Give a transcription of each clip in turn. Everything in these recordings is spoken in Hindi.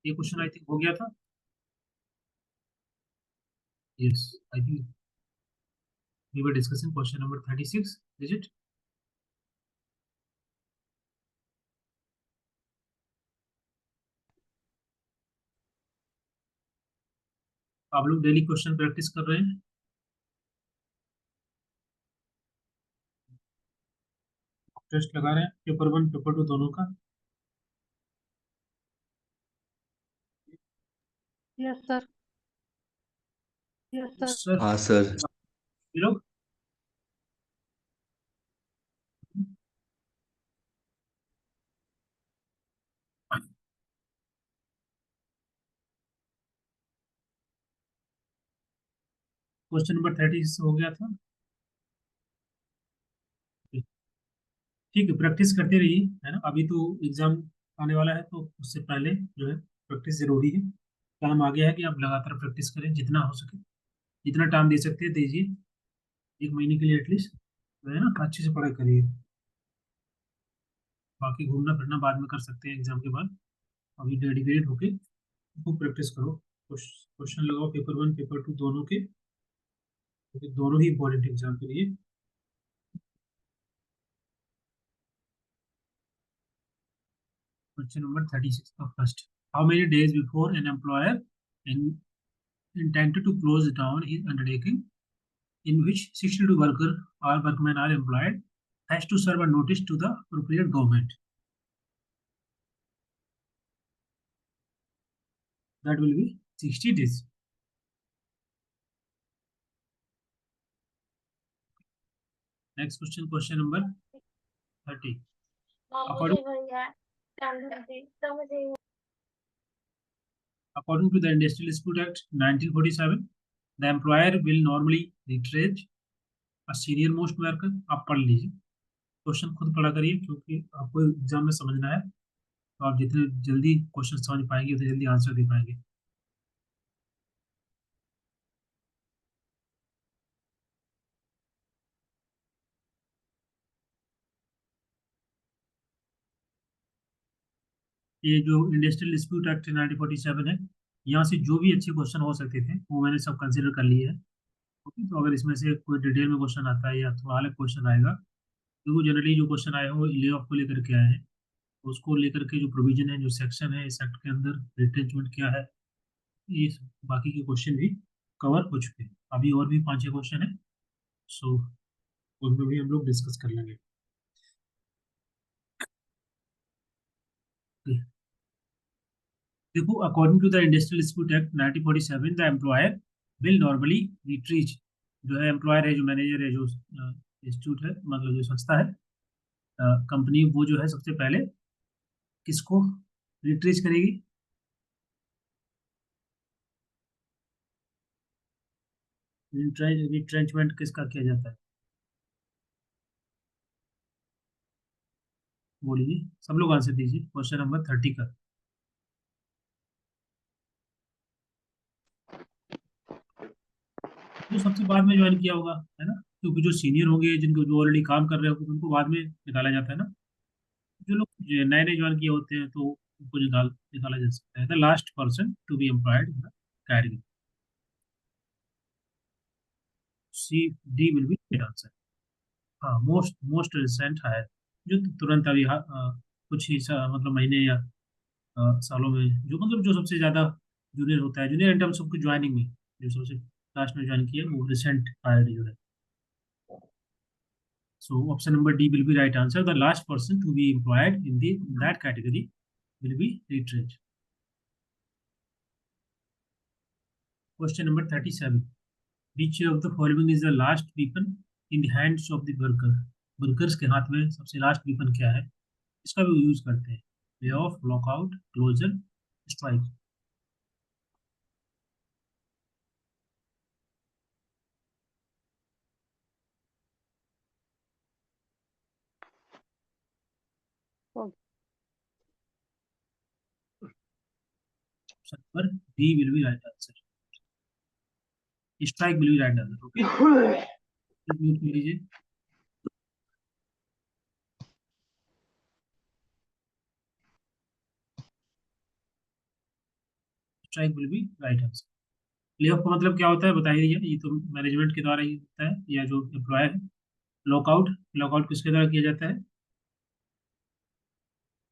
ये क्वेश्चन आई थिंक हो गया था। Yes, I think we were discussing question number 36, is it? आप लोग डेली क्वेश्चन प्रैक्टिस कर रहे हैं? टेस्ट लगा रहे हैं पेपर 1 पेपर 2 दोनों का? Yes sir. Yes sir. Sir हाँ सर। ये लोग क्वेश्चन नंबर 30 हो गया था। ठीक है, प्रैक्टिस करते रहिए, है ना। अभी तो एग्जाम आने वाला है, तो उससे पहले जो है प्रैक्टिस जरूरी है। काम आ गया है कि आप लगातार प्रैक्टिस करें जितना हो सके, जितना टाइम दे सकते हैं दीजिए, 1 महीने के लिए एटलीस्ट, तो है ना, अच्छे से पढ़ाई करिए। बाकी घूमना फिरना बाद में कर सकते हैं एग्जाम के बाद। अभी डेडिकेटेड होके खूब प्रैक्टिस करो। क्वेश्चन लगाओ पेपर 1 पेपर 2 दोनों के, क्योंकि दोनों ही इंपॉर्टेंट एग्जाम के लिए। क्वेश्चन नंबर 36 का first, how many days before an employer intended to close down his undertaking in which 62 workers or workmen are employed has to serve a notice to the appropriate government? That will be 60 days. Next question, question number 30. According, मुझे भैया मुझे according to the Industrial Dispute Act 1947, the employer will normally retrench a senior most worker. आप पढ़ लीजिए, क्वेश्चन खुद पढ़ा करिए, क्योंकि आपको एग्जाम में समझना है। तो आप जितने जल्दी क्वेश्चन समझ पाएंगे उतने जल्दी आंसर दे पाएंगे। ये जो इंडस्ट्रियल डिस्प्यूट एक्ट 1947 है, यहाँ से जो भी अच्छे क्वेश्चन हो सकते थे वो मैंने सब कंसिडर कर लिए हैं। ओके, तो अगर इसमें से कोई डिटेल में क्वेश्चन आता है या थोड़ा अलग क्वेश्चन आएगा, तो वो जनरली जो क्वेश्चन आए हैं वो ले ऑफ को लेकर के आए हैं। तो उसको लेकर के जो प्रोविजन है, जो सेक्शन है इस एक्ट के अंदर, रिट्रेंचमेंट क्या है, ये बाकी के क्वेश्चन भी कवर हो चुके हैं। अभी और भी 5-6 क्वेश्चन है, सो उनमें भी हम लोग डिस्कस कर लेंगे। देखो, according to the industrial dispute act 1947, the employer will normally retreats, जो है एम्प्लॉयर है, जो मैनेजर है, जो इंस्टीट्यूट है, मतलब जो संस्था है, कंपनी, वो जो है सबसे पहले किसको रिट्रीज करेगी? रिट्रेंचमेंट किसका किया जाता है? बोलिए, सब लोग आंसर दीजिए क्वेश्चन नंबर 30 का। जो सबसे बाद में ज्वाइन किया होगा, है ना, क्योंकि जो सीनियर होंगे, जिनको जो ऑलरेडी काम कर रहे होंगे, उनको बाद में निकाला जाता है ना। जो लोग नए नए ज्वाइन किए होते हैं, तो उनको निकाला जा सकता है। The last person to be employed in the category, C D will be right answer. हाँ, मोस्ट मोस्ट रिसेंट है, जो तुरंत अभी कुछ ही मतलब महीने या सालों में, जो मतलब जो सबसे ज्यादा जूनियर होता है, junior in terms of joining में, जो सबसे लास्ट में ज्वाइन किया, वो रिसेंट हायर जो है। So option number D will be right answer. The last person to be employed in the in that category will be retrenched. Question number 37. Which of the following is the last weapon in the hands of the worker? Workers के हाथ में सबसे लास्ट weapon क्या है? इसका भी यूज करते हैं। Lay off, lockout, closure, strike. Option number B will be right answer. Strike will be right answer. Okay. Mute कर लीजिए। Strike will be right answer. Lay off का मतलब क्या होता है बताइए, ये तो मैनेजमेंट के द्वारा ही होता है या जो एम्प्लॉयर है। लॉकआउट, लॉकआउट किसके द्वारा किया जाता है?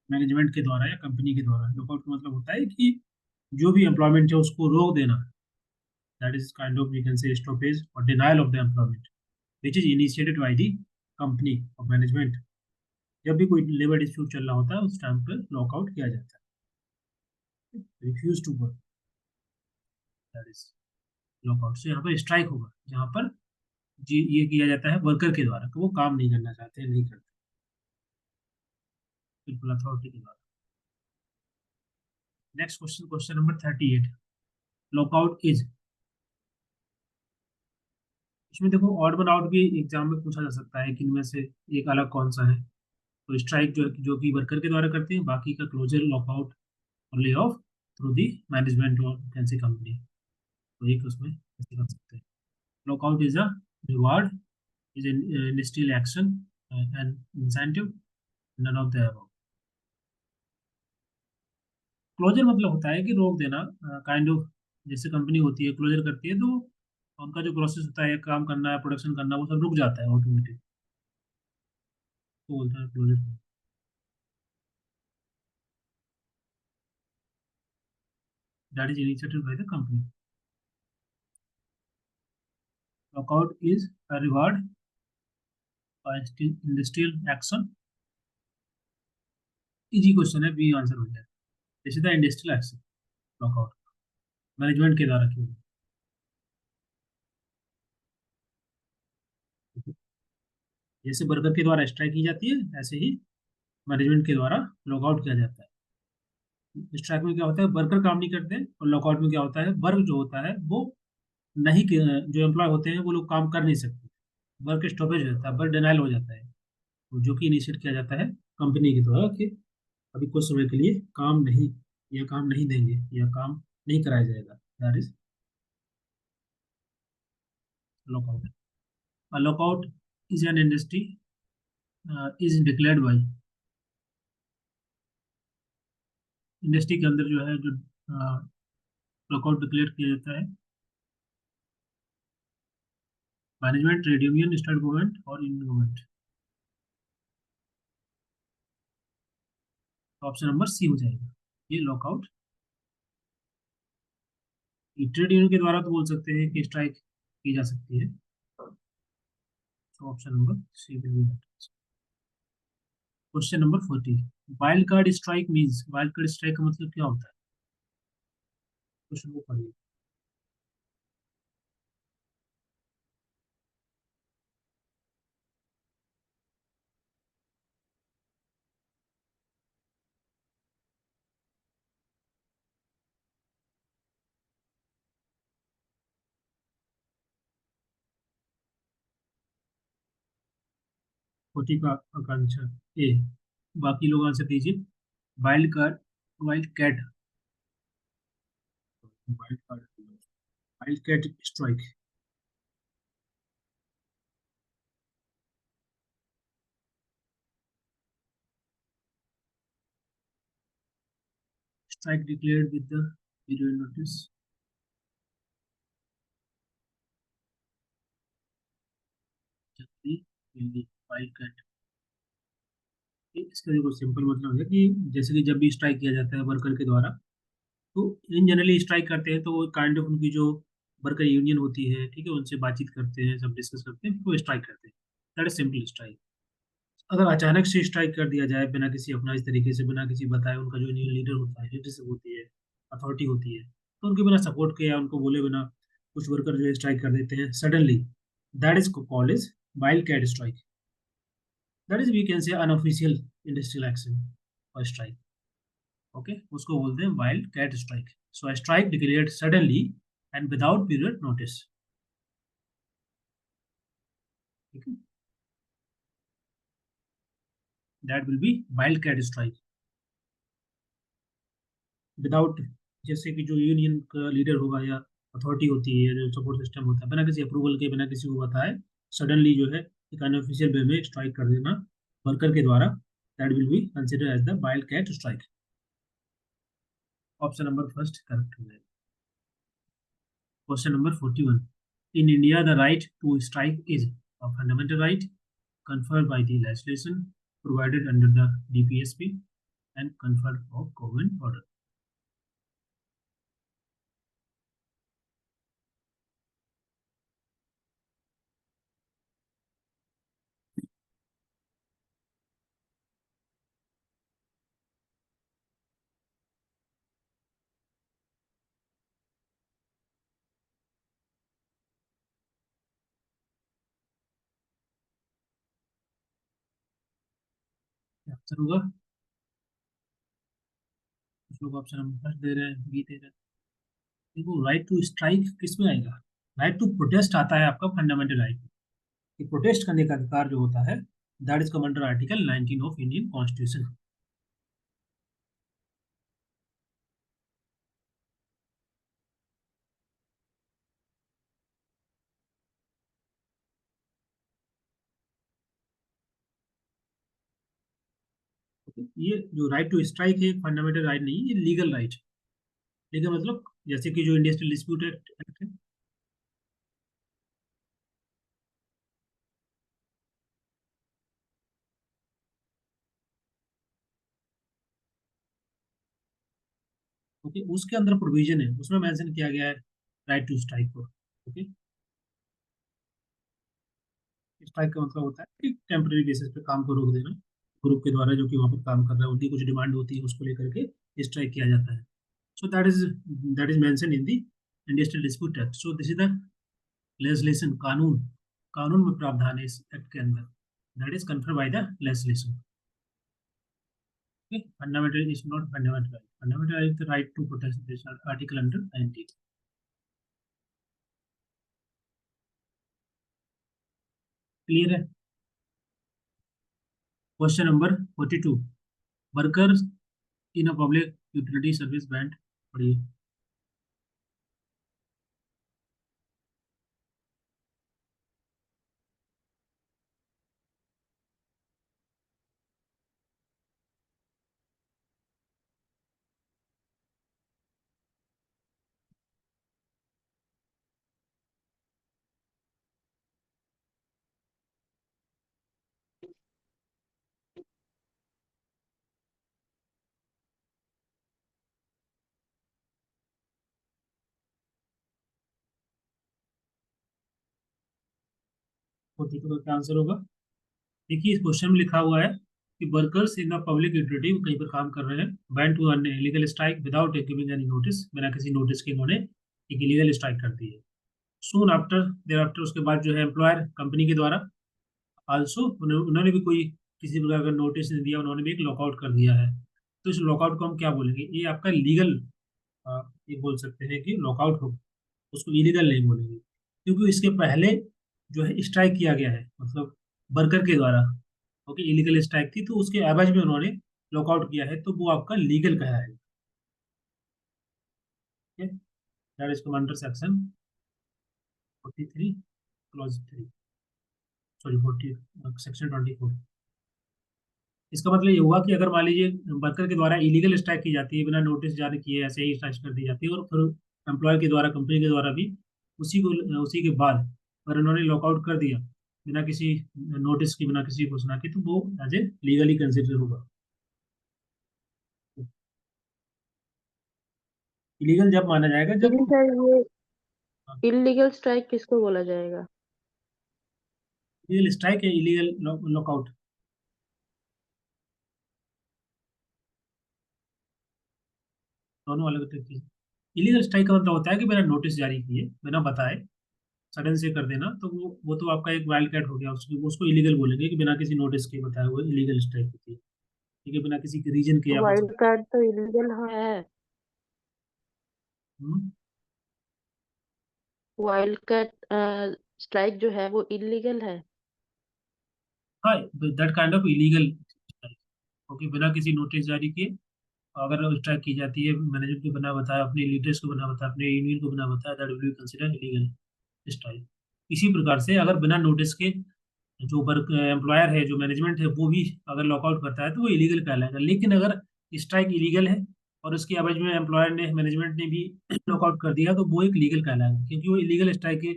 मैनेजमेंट के द्वारा या कंपनी के द्वारा। लॉकआउट का मतलब होता है कि जो भी एम्प्लॉयमेंट है उसको रोक देना। That is kind of we can say stoppage और denial of the employment which is initiated by the company और मैनेजमेंट। जब भी कोई लेबर डिस्प्यूट चल रहा होता है उस टाइम पर लॉकआउट किया जाता है। Refuse to work, that is lockout. से यहाँ पर स्ट्राइक होगा जहाँ पर जी ये किया जाता है वर्कर के द्वारा कि वो काम नहीं करना चाहते हैं, नहीं करते, बिल्कुल अथॉरिटी के द्वारा। Next question, question number 38। Lockout is, इसमें देखो ऑड वन आउट भी एग्जाम में पूछा जा सकता है कि इनमें से एक अलग कौन सा है। तो स्ट्राइक जो कि वर्कर के द्वारा करते हैं, बाकी का क्लोजर, लॉकआउट और lay off through the management और कैंसी कंपनी। तो एक उसमें ऐसे कर सकते हैं। Lockout is a reward, is industrial action and incentive, none of the above. Closure मतलब होता है कि रोक देना, काइंड ऑफ जैसे कंपनी होती है क्लोजर करती है तो उनका जो प्रोसेस होता है काम करना है, प्रोडक्शन करना, वो सब रुक जाता है ऑटोमेटिक, तो बोलता है closure. That is initiated by the company. Lockout is a reward industrial action. Easy question है, बी आंसर हो जाए। This is the industrial action, lockout management के द्वारा किया। जैसे वर्कर के द्वारा स्ट्राइक की जाती है ऐसे ही मैनेजमेंट के द्वारा लॉकआउट किया जाता है। स्ट्राइक में क्या होता है, वर्कर काम नहीं करते, और लॉकआउट में क्या होता है, वर्क जो होता है वो नहीं, जो एम्प्लॉय होते हैं वो लोग काम कर नहीं सकते, वर्क स्टॉपेज हो जाता है, वर्क डिनाइल हो जाता है। तो जो कि इनिशिएट किया जाता है कंपनी के द्वारा कि अभी कुछ समय के लिए काम नहीं, या काम नहीं देंगे, या काम नहीं कराया जाएगा। That is lockout. Lockout is an industry is declared by, industry के अंदर जो है जो लॉकआउट डिक्लेयर किया जाता है management, trade union, state government और Indian government. Option number C हो जाएगा ये लॉकआउट। ट्रेड यूनियन के द्वारा तो बोल सकते हैं कि स्ट्राइक की जा सकती है। तो option number C will be. Question number 40। Wild card strike means, wild card strike का मतलब क्या होता है? क्वेश्चन को पढ़िए। फोर्टी का आकांक्षा ए, बाकी लोग आंसर दीजिए। Wild card, wild cat, wild card, wild cat strike. Strike declared with the period notice, wild cat. इसका देखो सिंपल मतलब है कि जैसे कि जब भी स्ट्राइक किया जाता है वर्कर के द्वारा, तो इन जनरली स्ट्राइक करते हैं तो वो काइंड ऑफ उनकी जो वर्कर यूनियन होती है, ठीक है, उनसे बातचीत करते हैं, सब डिस्कस करते हैं, फिर वो स्ट्राइक करते हैं। That is simple strike. अगर अचानक से स्ट्राइक कर दिया जाए बिना किसी अपना इस तरीके से, बिना किसी बताए, उनका जो यूनियन लीडर होता है, लीडरशिप होती है, अथॉरिटी होती है, तो उनके बिना सपोर्ट के या उनको बोले बिना कुछ वर्कर जो है स्ट्राइक कर देते हैं suddenly, that is called is wild cat strike. That is we can say unofficial industrial action और स्ट्राइक। ओके, उसको बोलते हैं wild cat strike. So strike declared suddenly and without period notice. ठीक है, that will be wild cat strike. Without, जैसे कि जो यूनियन का लीडर होगा या अथॉरिटी होती है, जो सपोर्ट सिस्टम होता है, बिना किसी अप्रूवल के, बिना किसी को बताए सडनली जो है एक अनऑफिशियल वे में स्ट्राइक कर देना वर्कर के द्वारा, that will be consider as the wild cat strike. Option number first correct हो जाएगा। Question number 41. In India, the right to strike is a fundamental right conferred by the legislation provided under the DPSP and conferred of government order. क्या आंसर होगा? कुछ लोग ऑप्शन नंबर फर्स्ट दे रहे हैं, बी दे रहे हैं। देखो, राइट टू स्ट्राइक किस में आएगा? राइट टू प्रोटेस्ट आता है आपका फंडामेंटल राइट। कि प्रोटेस्ट करने का अधिकार जो होता है, that is come under article 19 of Indian constitution. ये जो राइट टू स्ट्राइक है, फंडामेंटल राइट नहीं, ये लीगल राइट। लीगल मतलब जैसे कि जो इंडस्ट्रियल डिस्प्यूट एक्ट है। ओके, उसके अंदर प्रोविजन है, उसमें मेंशन किया गया है राइट टू स्ट्राइक को। ओके, स्ट्राइक का मतलब होता है कि टेम्पररी बेसिस पे काम को रोक देना। ग्रुप के द्वारा जो कि वहाँ पर काम कर रहा है, उनकी कुछ डिमांड होती है, उसको लेकर के स्ट्राइक किया जाता है। So that is mention in the industrial dispute act. So this is the legislation, कानून। कानून में प्रावधान है इस एक्ट के अंदर, that is conferred by the legislation. Fundamental is not fundamental right, fundamental is the right to protest, this article under 19। Clear है? Question number 42. Workers in a public utility service band. पढ़िए। 42 का क्या आंसर होगा? देखिए, इस क्वेश्चन में लिखा हुआ है कि workers in the public utility कहीं पर काम कर रहे हैं, band to earn illegal strike without giving any notice, बिना किसी नोटिस के इन्होंने एक इलीगल स्ट्राइक कर दी है। सून आफ्टर देर आफ्टर, उसके बाद जो है एम्प्लॉयर कंपनी के द्वारा आल्सो उन्होंने भी कोई किसी प्रकार का नोटिस नहीं दिया, उन्होंने भी एक लॉकआउट कर दिया है। तो इस लॉकआउट को हम क्या बोलेंगे? ये आपका लीगल, ये बोल सकते हैं कि लॉकआउट हो, उसको इलीगल नहीं बोलेंगे, क्योंकि इसके पहले जो है स्ट्राइक किया गया है, मतलब वर्कर के द्वारा। ओके, इलीगल स्ट्राइक थी, तो उसके एवज में उन्होंने लॉकआउट किया है, तो वो आपका लीगल कहलाएगा। That is come under section 43 clause 3, sorry 40, section 24। इसका मतलब ये हुआ कि अगर मान लीजिए वर्कर के द्वारा इलीगल स्ट्राइक की जाती है, बिना नोटिस जारी किए ऐसे ही स्ट्राइक कर दी जाती है, और फिर एम्प्लॉयर के द्वारा, कंपनी के द्वारा भी उसी के बाद अगर उन्होंने लॉकआउट कर दिया बिना किसी नोटिस की, बिना किसी घोषणा की, तो वो एज ए लीगली कंसिडर होगा। इलीगल जब माना जाएगा जब, लेकिन सर ये इलीगल स्ट्राइक किसको बोला जाएगा? इलीगल स्ट्राइक है इलीगल लॉकआउट, दोनों अलग अलग चीज। इलीगल स्ट्राइक का मतलब होता है कि बिना नोटिस जारी किए, बिना बताए सडन से कर देना, तो वो तो आपका एक वाइल्ड कैट हो गया, उसको इलीगल बोलेंगे, कि बिना किसी नोटिस के बताए हुए इलीगल स्ट्राइक होती है। ठीक है, बिना किसी रीजन के तो या कुछ। वाइल्ड कार्ड तो इलीगल है। हम्म, वाइल्ड कार्ड स्ट्राइक जो है वो इलीगल है। हाँ, that kind of illegal strike. Okay, बिना किसी नोटिस जारी किए अगर स्ट्राइक की जाती है, मैनेजर को बिना बताया, अपने लीडर्स को बिना बताया, अपने यूनियन को बिना बताया, that will be consider illegal strike. इसी प्रकार से अगर बिना नोटिस के जो वर्क एम्प्लॉयर है, जो मैनेजमेंट है, वो भी अगर लॉकआउट करता है, तो वो इलीगल कहलाएगा। लेकिन अगर स्ट्राइक इलीगल है और उसकी एवज में एम्प्लॉयर ने मैनेजमेंट ने भी लॉकआउट कर दिया, तो वो एक लीगल कहलाएगा, क्योंकि वो इलीगल स्ट्राइक के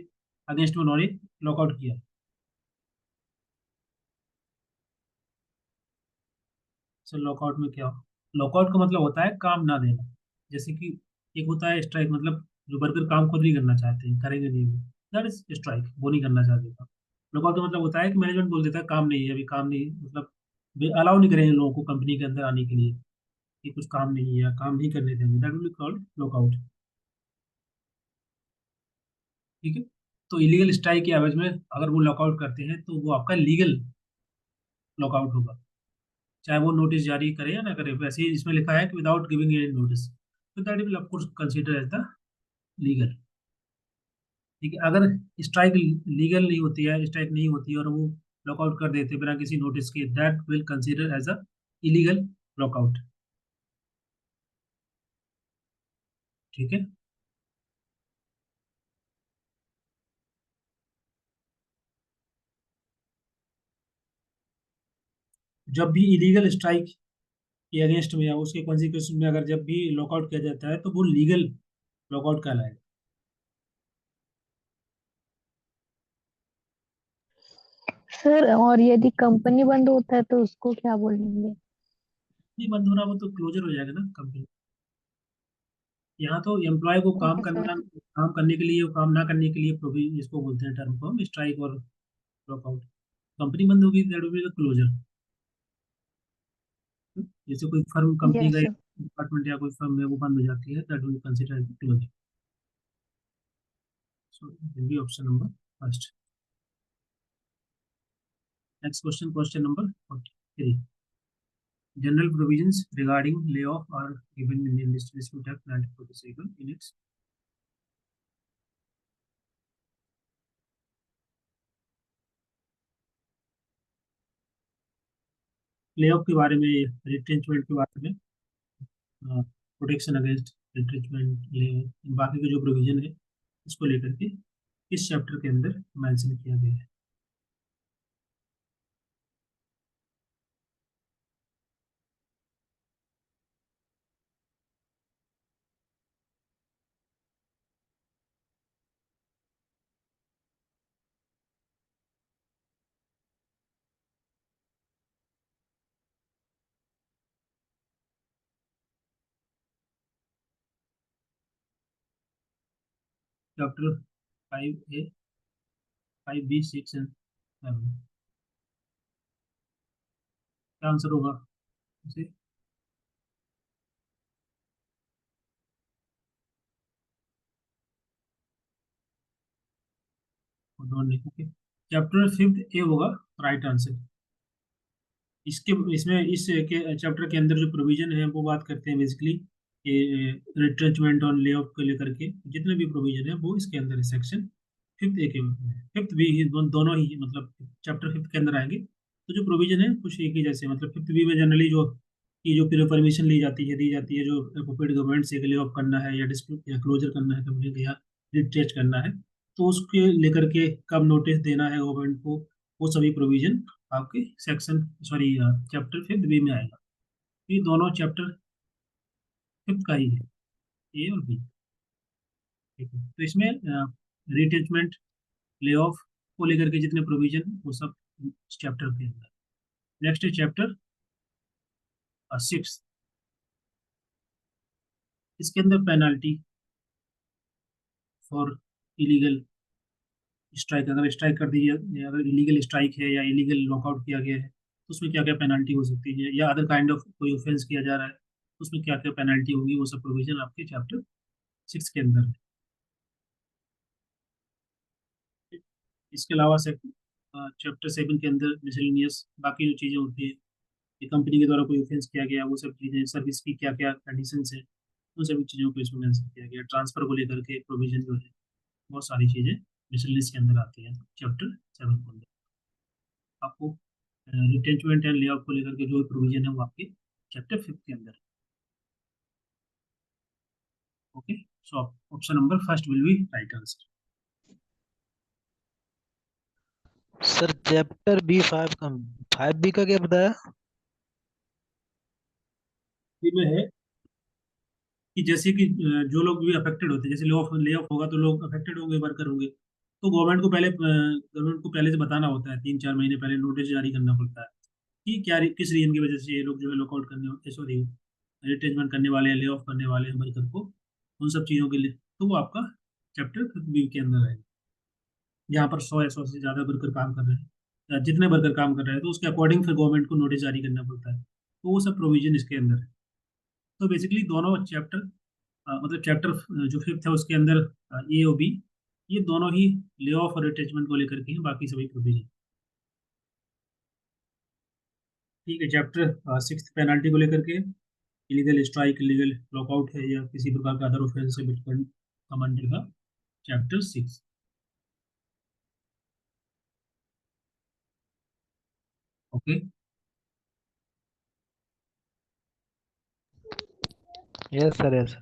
अगेंस्ट में उन्होंने लॉकआउट किया। सर लॉकआउट में क्या, लॉकआउट का मतलब होता है काम ना देना। जैसे कि एक होता है स्ट्राइक, मतलब जो वर्कर काम खुद नहीं करना चाहते हैं, करेंगे नहीं, दैट इज स्ट्राइक, वो नहीं करना चाहते काम। लॉकआउट का मतलब होता है कि मैनेजमेंट बोल देता है काम नहीं है, अभी काम नहीं, मतलब अलाउ नहीं करेंगे लोगों को कंपनी के अंदर आने के लिए, कि कुछ काम नहीं है या काम नहीं करने देंगे, that will be called lockout. ठीक है। तो इलीगल स्ट्राइक के एवज में अगर वो लॉकआउट करते हैं तो वो आपका लीगल लॉकआउट होगा, चाहे वो नोटिस जारी करे या ना करे। वैसे ही इसमें लिखा है कि विदाउट गिविंग एनी नोटिस, तो that will of course consider as the legal. ठीक है। अगर स्ट्राइक लीगल नहीं होती है, स्ट्राइक नहीं होती है और वो लॉकआउट कर देते बिना किसी नोटिस के, that will consider as a illegal lockout. ठीक है। जब भी इलीगल स्ट्राइक के अगेंस्ट में या उसके कॉन्सिक्वेंस में अगर जब भी लॉकआउट किया जाता है तो वो लीगल लॉकआउट कहलाएगा। सर और यदि कंपनी बंद होता है तो उसको क्या बोलेंगे? नहीं बंद होना, वो तो क्लोजर हो जाएगा ना कंपनी। यहाँ तो एम्प्लॉय को ठीक है सर। काम करने के लिए, काम ना करने के लिए प्रोविजन, इसको बोलते हैं टर्म को हम स्ट्राइक और लॉकआउट। कंपनी बंद होगी, that will be the closure. जैसे कोई फर्म, कंपनी का यस सर। डिपार्टमेंट या कोई फर्म है वो बंद हो जाती है, that will consider as closure. So will be option number first. Next question, question number 43। General provisions regarding lay off are given in Indian distribution act 1947 in its. Lay off के बारे में, रिट्रेंचमेंट के बारे में, प्रोटेक्शन अगेंस्ट रिट्रेंचमेंट, ले बाकी के जो प्रोविजन है इसको लेकर के इस चैप्टर के अंदर मेंशन किया गया है। चैप्टर 5A, 5B, 6 एंड 7, क्या आंसर होगा उसे? दोनों लिखोगे। चैप्टर 5A होगा राइट आंसर। इसके इसमें इस के चैप्टर के अंदर जो प्रोविजन है वो बात करते हैं बेसिकली रिट्रेंचमेंट और ले ऑफ को लेकर के, जितने भी प्रोविजन है वो इसके अंदर है, सेक्शन 5A के में। फिफ्थ बी ही दोनों ही मतलब चैप्टर 5 के अंदर आएंगे। तो जो प्रोविजन है कुछ एक ही जैसे, मतलब 5B में जनरली जो की जो परमिशन ली जाती है, दी जाती है, जो अप्रोप्रिएट गवर्नमेंट से ले ऑफ करना है या डिस्प्यूट या क्लोजर करना है कंपनी का, या रिट्रेच करना है, तो उसके लेकर के कब नोटिस देना है गवर्नमेंट को, वो सभी प्रोविजन आपके सेक्शन, सॉरी, चैप्टर 5B में आएगा। ये दोनों चैप्टर 5 का ही है, ए और बी। ठीक है। तो इसमें रिटेचमेंट, ले ऑफ को लेकर के जितने प्रोविजन वो सब इस चैप्टर के अंदर। नेक्स्ट है चैप्टर 6। इसके अंदर पेनाल्टी फॉर इलीगल स्ट्राइक, अगर स्ट्राइक कर दी है, अगर इलीगल स्ट्राइक है या इलीगल लॉकआउट किया गया है तो उसमें क्या क्या पेनल्टी हो सकती है, या अदर काइंड ऑफ कोई ऑफेंस किया जा रहा है तो उसमें क्या क्या पेनल्टी होगी, वो सब प्रोविजन आपके चैप्टर 6 के अंदर है। इसके अलावा से चैप्टर 7 के अंदर मिसलेनियस बाकी जो चीज़ें होती है, कि कंपनी के द्वारा कोई ऑफेंस किया गया, वो सब चीज़ें, सर्विस की क्या क्या कंडीशंस है, उन सभी चीज़ों को इसमें मेंशन किया गया। ट्रांसफर को लेकर के प्रोविजन जो है, बहुत सारी चीज़ें मिसलेनियस के अंदर आती हैं चैप्टर 7 के अंदर। आपको रिटेंचमेंट एंड लेआउट को लेकर के जो प्रोविजन है वो आपके चैप्टर 5 के अंदर। Okay. So option number first will be right answer. Sir chapter B5 का, 5B का क्या बताया? में है कि जैसे कि जो लोग भी अफेक्टेड होते हैं, जैसे ले ऑफ होगा तो लोग अफेक्टेड होंगे, वर्कर होंगे, तो गवर्नमेंट को पहले से बताना होता है, 3-4 महीने पहले नोटिस जारी करना पड़ता है कि क्या किस रीजन की वजह से ये लोग जो है लॉकआउट करने, सॉरी, रिट्रेंचमेंट करने वाले हैं, ले ऑफ करने वाले हैं वर्कर को, उन सब चीज़ों के लिए। तो वो आपका चैप्टर 5 के अंदर है, जहाँ पर 100 या 100 से ज़्यादा वर्कर काम कर रहे हैं, या जितने वर्कर काम कर रहे हैं, तो उसके अकॉर्डिंग फिर गवर्नमेंट को नोटिस जारी करना पड़ता है। तो वो सब प्रोविजन इसके अंदर है। तो बेसिकली दोनों चैप्टर, मतलब चैप्टर जो 5 है उसके अंदर ए और बी, ये दोनों ही ले ऑफ और रिट्रेंचमेंट को लेकर के हैं, बाकी सभी प्रोविजन। ठीक है, चैप्टर 6 पेनाल्टी को लेकर के, इलीगल स्ट्राइक, इलीगल लॉकआउट है या किसी प्रकार का अदर ऑफेंस है, बिटकॉइन कम अंडर का chapter 6। Okay. Yes sir, yes.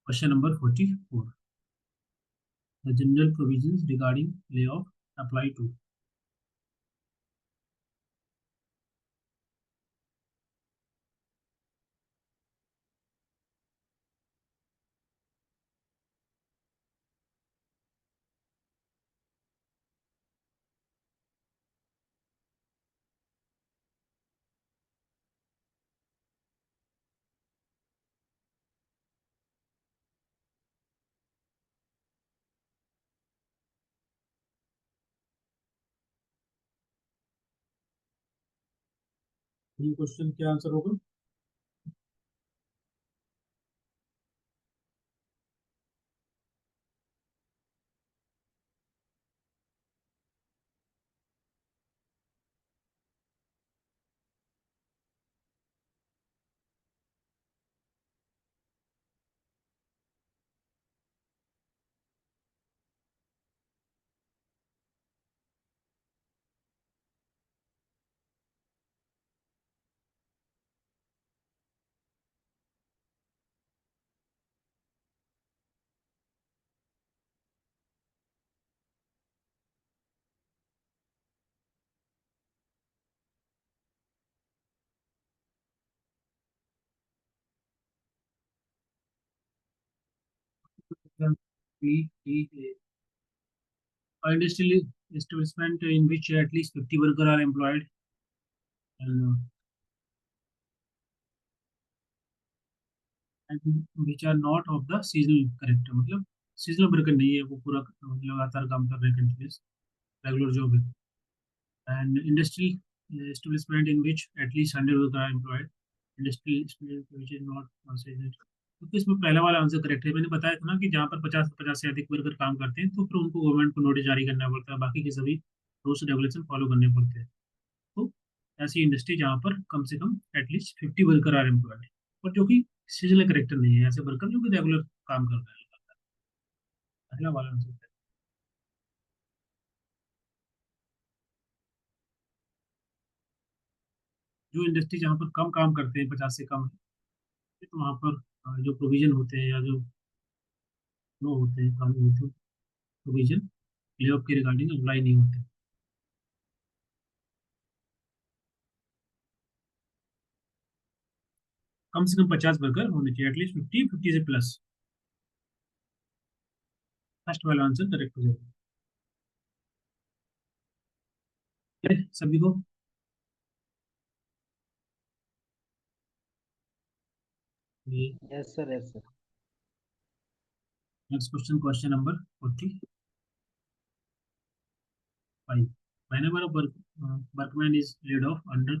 Question number 44, the general provisions regarding lay off apply to. ये क्वेश्चन क्या आंसर होगा? Industrial establishment in which at least 50 workers are employed, and which are not of the seasonal character, मतलब सीजनल वर्कर नहीं है, वो पूरा लगातार काम कर रहे हैं, कंटिन्यूस रेगुलर जॉब है। And industrial establishment in which at least 100 worker are employed, industrial establishment which is not seasonal. क्योंकि इसमें पहला वाला आंसर करेक्ट है, मैंने बताया था ना कि जहाँ पर 50 से अधिक वर्कर काम करते हैं तो फिर उनको गवर्नमेंट को नोटिस जारी करना पड़ता है, बाकी के सभी रूल्स रेगुलेशन फॉलो करने पड़ते हैं। तो ऐसी इंडस्ट्री जहाँ पर कम से कम एटलीस्ट 50 वर्कर आर एम्प्लॉयड, और जो कि सीजनल करेक्टर नहीं है, ऐसे वर्कर जो कि रेगुलर काम कर रहे हैं। पहला वाला आंसर है। जो इंडस्ट्री जहाँ पर कम काम करते हैं, 50 से कम है, तो वहाँ पर जो प्रोविजन होते हैं या जो लो होते हैं, कानून होते हैं, प्रोविजन ले ऑफ के रिगार्डिंग अप्लाई नहीं होते। कम से कम 50 वर्कर होने चाहिए, एटलीस्ट 50, 50 से प्लस। फर्स्ट वाला आंसर करेक्ट हो जाएगा। सभी को yes sir, yes sir. Next question, question number 45। Whenever a workman is laid off under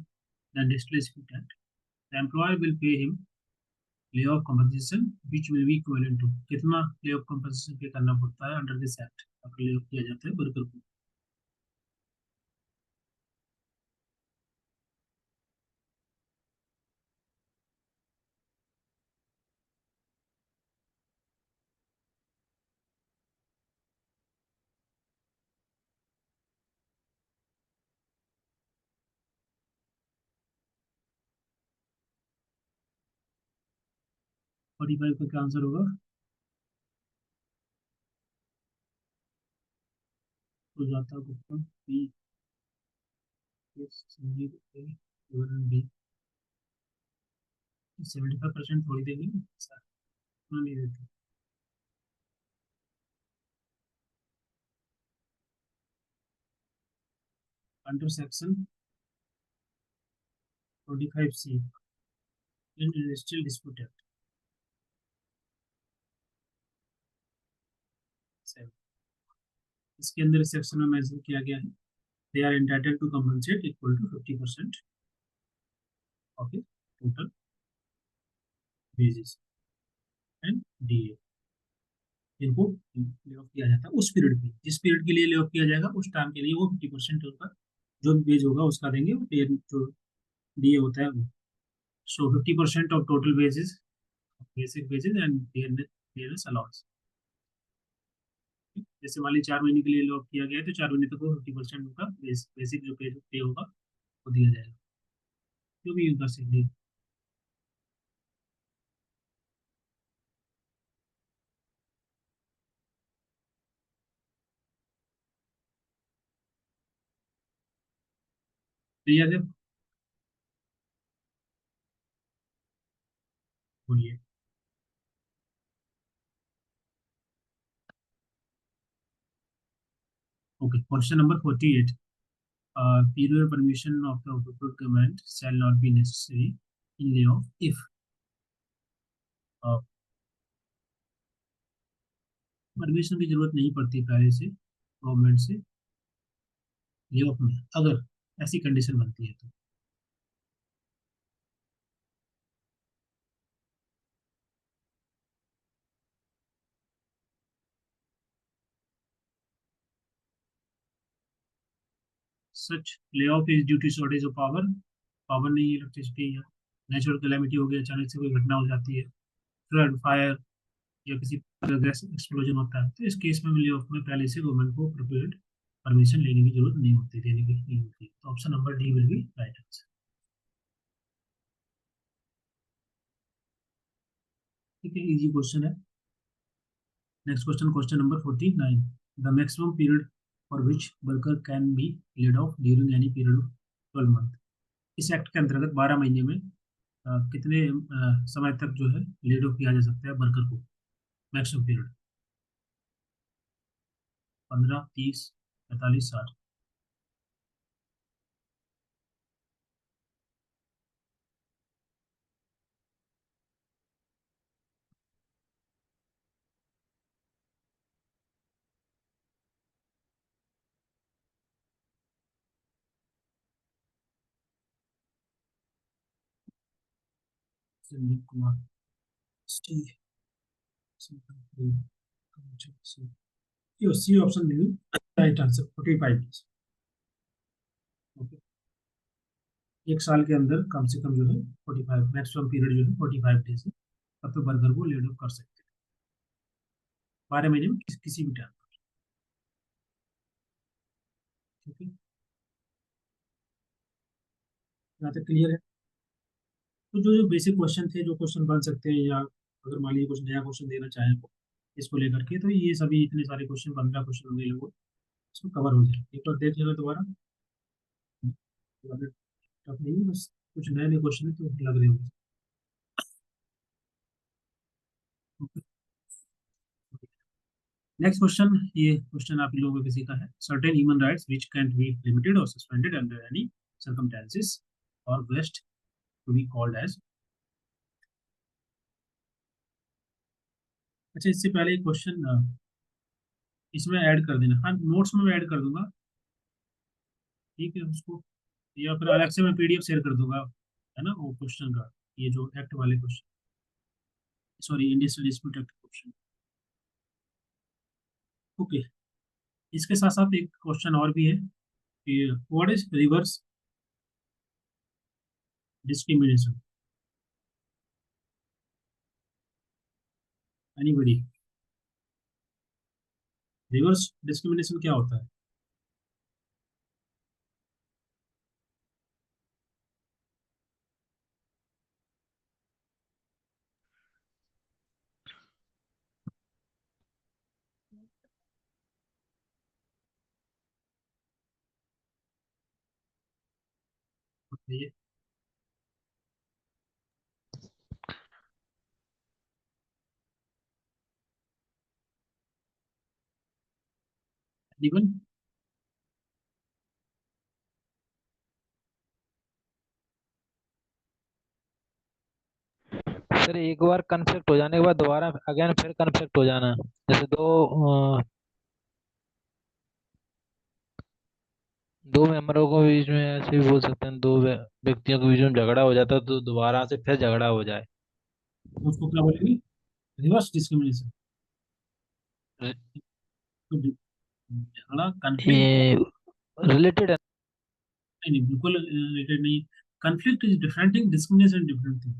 the Industrial Dispute Act, the employer will pay him layoff compensation which will be equivalent to, कितना layoff compensation पे करना पड़ता है अंडर दिस एक्ट अगर layoff किया जाता है वर्कर को? फोर्टी फाइव का क्या आंसर होगा? सुजाता गुप्ता, बी, एस संजीव, ए, विवरण बी। 75% थोड़ी देंगे ना सर, उतना नहीं देते। Under section 25C in industrial dispute act, इसके अंदर सेक्शन में मेंशन किया गया है, they are entitled to compensate equal to 50% of the total wages and DA. इनको ले ऑफ किया जाता है उस पीरियड पे, जिस पीरियड के लिए ले ऑफ किया जाएगा उस टाइम के लिए वो 50% उनका जो वेज होगा उसका देंगे, और जो डीए होता है वो। सो 50% of total wages, basic wages and dearness allowance. जैसे मान लीजिए 4 महीने के लिए लॉक किया गया है तो 4 महीने तक वो 50% उनका बेसिक जो पे होगा वो दिया जाएगा, जो भी उनका सैलरी। क्लियर है? बोलिए। Okay, question number 48। period permission of the government shall not be necessary in layoff if permission की जरूरत नहीं पड़ती पहले से गवर्नमेंट से लेऑफ में, अगर ऐसी कंडीशन बनती है तो। Such layoff is due to shortage of power, power नहीं है इलेक्ट्रिसिटी, या नेचुरल कैलेमिटी हो गया, अचानक से कोई घटना हो जाती है, फ्लड, फायर, या किसी गैस एक्सप्लोजन होता है, तो इस केस में लेऑफ में पहले से गवर्नमेंट को प्रोप्रिएट परमिशन लेने की जरूरत नहीं होती, देने की नहीं होती। तो option number D will be right answer. ठीक है, इजी क्वेश्चन है। Next question, question number 49। The maximum period for which worker can be laid off during any period of 12 month. इस एक्ट के अंतर्गत 12 महीने में कितने समय तक जो है लेड ऑफ किया जा सकता है वर्कर को, मैक्सिमम पीरियड? 15, 30, 45, 60? संजीव कुमार, सी, सी ऑप्शन भी राइट आंसर, 45 डेज। ओके, 1 साल के अंदर कम से कम जो है 45, मैक्सिमम पीरियड जो है 45 डेज है, तब तो वर्कर को लेड ऑफ कर सकते हैं 12 महीने में किसी भी टाइम। ठीक है, यहाँ तक क्लियर है? तो जो जो बेसिक क्वेश्चन थे, जो क्वेश्चन बन सकते हैं, या अगर मान लीजिए कुछ नया क्वेश्चन देना चाहें तो इसको लेकर के, तो ये सभी इतने सारे क्वेश्चन, 15 क्वेश्चन होंगे लोगों, इसको कवर हो जाए, एक बार देख लेना दोबारा। टफ नहीं है, बस कुछ नए नए क्वेश्चन तो लग रहे होंगे। नेक्स्ट क्वेश्चन, ये क्वेश्चन आप लोगों को किसी का है। Certain human rights which can be limited और सस्पेंडेड अंडर एनी सर्कमस्टेंसेस और best to be called as. अच्छा, इससे पहले एक क्वेश्चन इसमें ऐड कर देना, हाँ नोट्स में मैं ऐड कर दूंगा, ठीक है उसको, या फिर अलग से मैं पीडीएफ शेयर कर दूंगा, है ना, वो क्वेश्चन का, ये जो एक्ट वाले question, sorry industrial dispute act question. Okay, इसके साथ साथ एक क्वेश्चन और भी है कि what is reverse discrimination? Anybody? Reverse discrimination क्या होता है? बताइए। इवन सर एक बार कन्फ्लिक्ट हो जाने के बाद दोबारा अगेन फिर कन्फ्लिक्ट हो जाना, जैसे दो मेंबरों को बीच में ऐसे भी बोल सकते हैं, दो व्यक्तियों के बीच में झगड़ा हो जाता है तो दोबारा से फिर झगड़ा हो जाए। उसको क्या बोलेंगे? Reverse discrimination. तो झगड़ा कन्फ्लिक्ट रिलेटेड है। नहीं नहीं, बिल्कुल रिलेटेड नहीं। Conflict is different thing, discrimination different thing.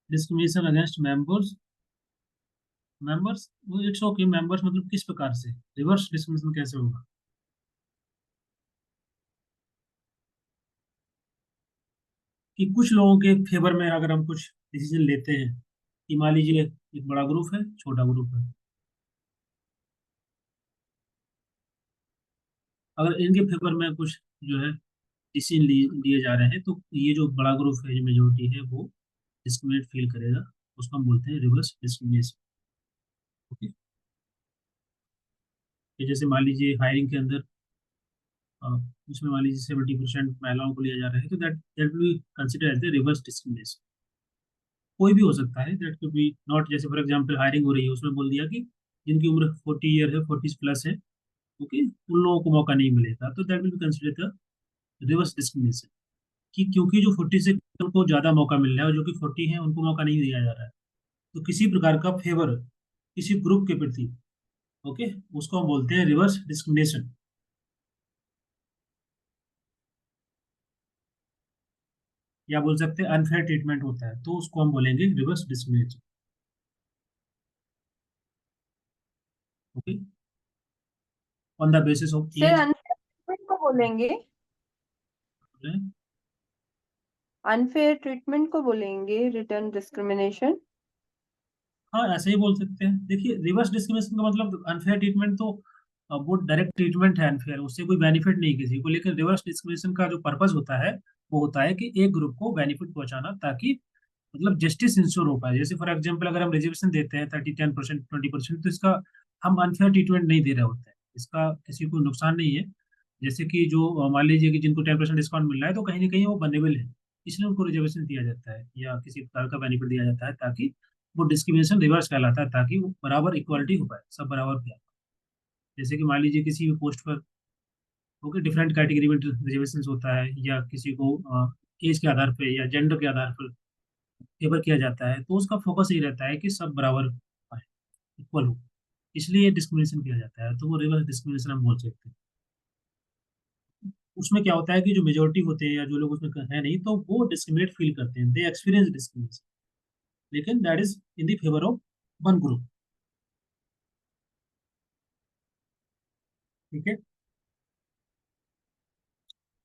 Discrimination against members, members it's okay. Members मतलब किस प्रकार से? रिवर्स डिस्क्रिमिनेशन कैसे होगा? कि कुछ लोगों के फेवर में अगर हम कुछ डिसीजन लेते हैं, कि मान लीजिए एक बड़ा ग्रुप है, छोटा ग्रुप है, अगर इनके फेवर में कुछ जो है डिसीजन लिए जा रहे हैं, तो ये जो बड़ा ग्रुप है, जो मेजोरिटी है, वो डिस्क्रिमिनेट फील करेगा। उसको हम बोलते हैं रिवर्स डिस्क्रिमिनेशन। ओके। ये जैसे मान लीजिए हायरिंग के अंदर अ, उसमें मान लीजिए 70% महिलाओं को लिया जा रहा है, तो that that will consider as the reverse discrimination. कोई भी हो सकता है, दैट कुड बी नॉट, जैसे फॉर एग्जांपल हायरिंग हो रही है, उसमें बोल दिया कि जिनकी उम्र 40 ईयर है, 40 प्लस है, ओके, उन लोगों को मौका नहीं मिलेगा, तो that will be consider the reverse discrimination. कि क्योंकि जो 40 से उनको ज्यादा मौका मिल रहा है और जो कि 40 है उनको मौका नहीं दिया जा रहा है, तो किसी प्रकार का फेवर किसी ग्रुप के प्रति, ओके, उसको हम बोलते हैं रिवर्स डिस्क्रिमिनेशन। या बोल सकते हैं अनफेयर ट्रीटमेंट होता है, तो उसको हम बोलेंगे reverse discrimination. Okay. On the basis of sir age. Unfair को बोलेंगे, अनफेयर ट्रीटमेंट को बोलेंगे रिटर्न डिस्क्रिमिनेशन। हाँ, ऐसे ही बोल सकते हैं। देखिए, रिवर्स डिस्क्रिमिनेशन का मतलब अनफेयर ट्रीटमेंट तो वो डायरेक्ट ट्रीटमेंट है अनफेयर, उससे कोई बेनिफिट नहीं किसी को। लेकिन रिवर्स डिस्क्रिमिनेशन का जो पर्पस होता है, वो होता है कि एक ग्रुप को बेनिफिट पहुंचाना, ताकि मतलब जस्टिस इंश्योर हो पाए। जैसे फॉर एग्जाम्पल अगर हम रिजर्वेशन देते हैं 30, 10%, 20%, तो इसका हम अनफेयर ट्रीटमेंट नहीं दे रहे होते हैं, इसका किसी को नुकसान नहीं है। जैसे कि जो मान लीजिए कि जिनको 10% डिस्काउंट मिल रहा है, तो कहीं ना कहीं वो वल्नरेबल है, इसलिए उनको रिजर्वेशन दिया जाता है या किसी प्रकार का बेनिफिट दिया जाता है, ताकि वो डिस्क्रिमिनेशन रिवर्स कहलाता है, ताकि वो बराबर इक्वालिटी हो पाए, सब बराबर किया। जैसे कि मान लीजिए किसी भी पोस्ट पर, ओके, डिफरेंट कैटेगरी में रिजर्वेशन होता है, या किसी को एज के आधार पे या जेंडर के आधार पर फेवर किया जाता है, तो उसका फोकस यही रहता है कि सब बराबर पाए, इक्वल हो, इसलिए डिस्क्रिमिनेशन किया जाता है, तो वो रिवर्स डिस्क्रिमिनेशन हम बोल सकते हैं। उसमें क्या होता है कि जो मेजोरिटी होते हैं या जो लोग उसमें है नहीं, तो वो डिस्क्रिमिनेट फील करते हैं, दे एक्सपीरियंस डिस्क्रिमिनेशन, लेकिन that is in the favour of one group. ठीक है।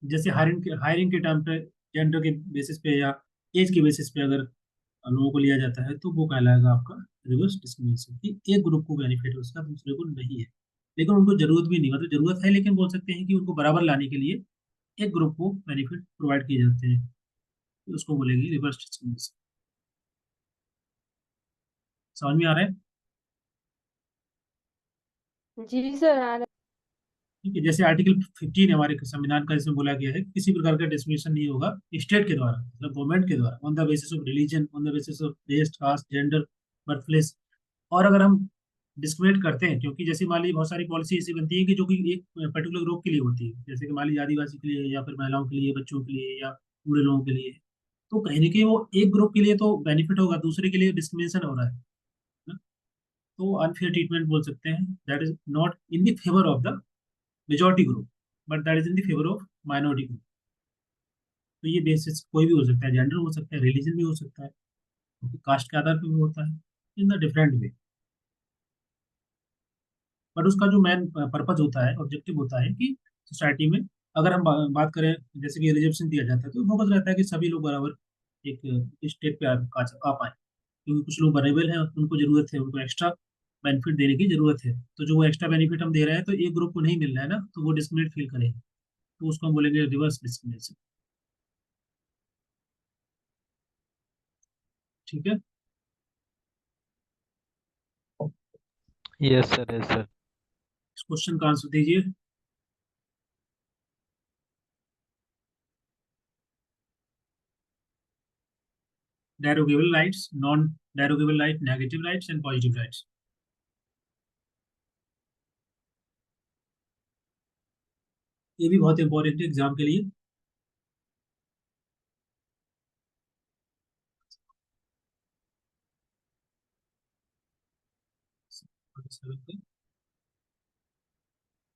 जैसे हायरिंग के टाइम पे जेंडर के बेसिस पे या एज के बेसिस पे अगर लोगों को लिया जाता है, तो वो कहलाएगा आपका रिवर्स डिस्क्रिमिनेशन, कि एक ग्रुप को बेनिफिट है उसका, दूसरे को नहीं है। लेकिन उनको जरूरत भी नहीं, मतलब जरूरत है, लेकिन बोल सकते हैं कि उनको बराबर लाने के लिए एक ग्रुप को बेनिफिट प्रोवाइड किए जाते हैं, तो उसको बोलेंगे रिवर्स डिस्क्रिमिनेशन। समझ में आ रहा है? जी सर आ रहा ठीक है। जैसे आर्टिकल 15 हमारे संविधान का, जिसमें बोला गया है कि किसी प्रकार का डिस्क्रिमिनेशन नहीं होगा स्टेट के द्वारा, मतलब गवर्नमेंट के द्वारा, on the basis of religion, on the basis of race, caste, gender, birth place. और अगर हम डिस्क्रिमिनेट करते हैं, क्योंकि जैसे मान लीजिए बहुत सारी पॉलिसी ऐसी बनती है कि जो कि एक पर्टिकुलर ग्रुप के लिए होती है, जैसे कि मान लीजिए आदिवासी के लिए, या फिर महिलाओं के लिए, बच्चों के लिए, या बूढ़े लोगों के लिए, तो कहीं ना कहीं वो एक ग्रुप के लिए तो बेनिफिट होगा, दूसरे के लिए डिस्क्रिमिनेशन हो रहा है ना? तो अनफेयर ट्रीटमेंट बोल सकते हैं, that is not in the favour of the majority group, but that is in the favour of minority group. तो ये बेसिस कोई भी हो सकता है, जेंडर हो सकता है, रिलीजन भी हो सकता है, कास्ट के आधार पर भी होता है, in the different way. But उसका जो मेन पर्पज होता है, ऑब्जेक्टिव होता है कि सोसाइटी में अगर हम बात करें, जैसे कि रिजर्वेशन दिया जाता है, तो फोकस रहता है कि सभी लोग बराबर एक स्टेट पे आ पाए, क्योंकि कुछ लोग वरेबल हैं, उनको जरूरत है, उनको एक्स्ट्रा बेनिफिट देने की जरूरत है। तो जो वो एक्स्ट्रा बेनिफिट हम दे रहे हैं, तो एक ग्रुप को नहीं मिल रहा है ना, तो वो डिस्क्रिमिनेट फील करेंगे, तो उसको हम बोलेंगे रिवर्स डिस्क्रिमिनेशन। ठीक है। Yes sir, yes sir. इस क्वेश्चन का आंसर दीजिए। derogable rights, non derogable right, negative rights and positive rights। ये भी बहुत इंपॉर्टेंट है एग्जाम के लिए।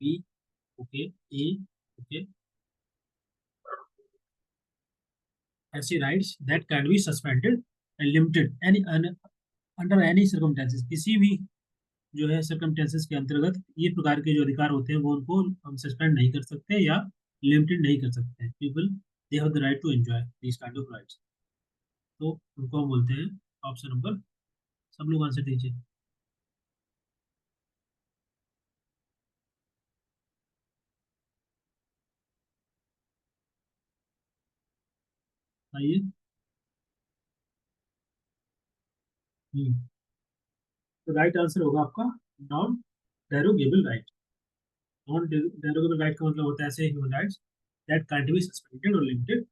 बी ओके, ए ओके। ऐसे rights that can be suspended and limited any under any circumstances, किसी भी जो है सर्कमस्टेंसेस के अंतर्गत ये प्रकार के जो अधिकार होते हैं वो उनको हम सस्पेंड नहीं कर सकते या लिमिटेड नहीं कर सकते हैं। People they have the right to enjoy this kind of rights. तो उनको हम बोलते हैं ऑप्शन नंबर। सब लोग आंसर दीजिए। आइए। तो राइट आंसर होगा आपका non derogable right. Non derogable right का मतलब होता है ऐसे human rights that can't be suspended और limited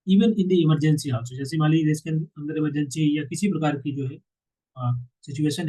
even in the emergency also. जैसे मान लीजिए देश के अंदर इमरजेंसी या किसी प्रकार की जो है सिचुएशन